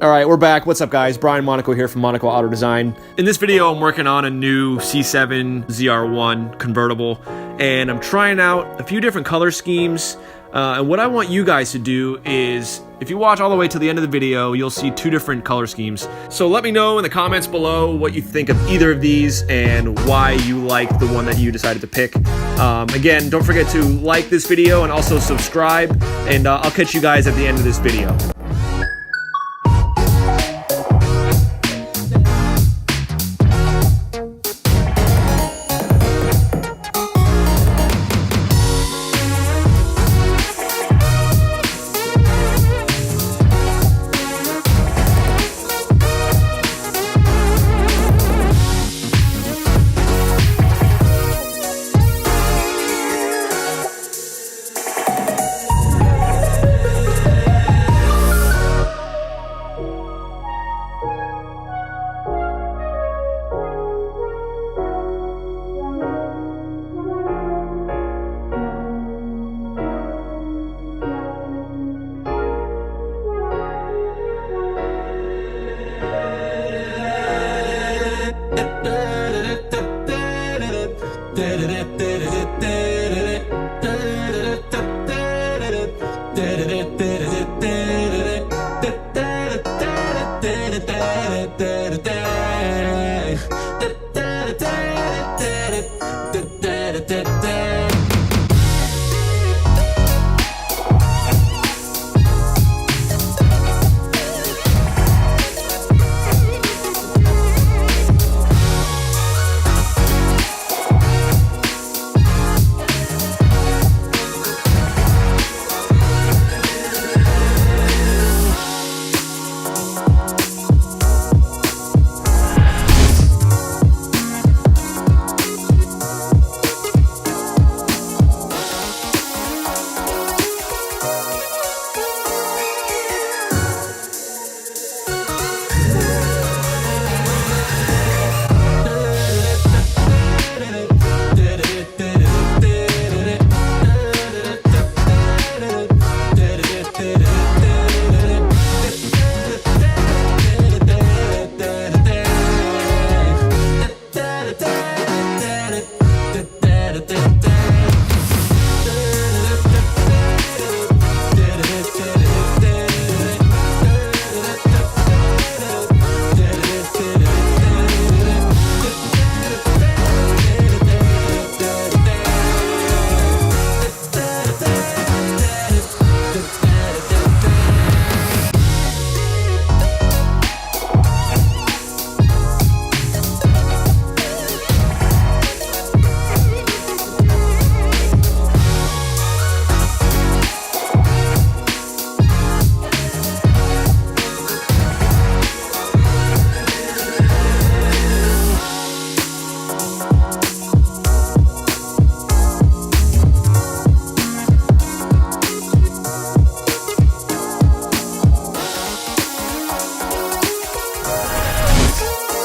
Alright, we're back. What's up, guys? Brian Monaco here from Monaco Auto Design. In this video, I'm working on a new C7 ZR1 convertible, and I'm trying out a few different color schemes. And what I want you guys to do is, if you watch all the way to the end of the video, you'll see two different color schemes. So let me know in the comments below what you think of either of these and why you like the one that you decided to pick. Again, don't forget to like this video and also subscribe, and I'll catch you guys at the end of this video.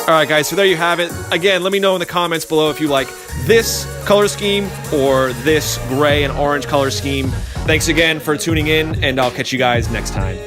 Alright guys, so there you have it. Again, let me know in the comments below if you like this color scheme or this gray and orange color scheme. Thanks again for tuning in, and I'll catch you guys next time.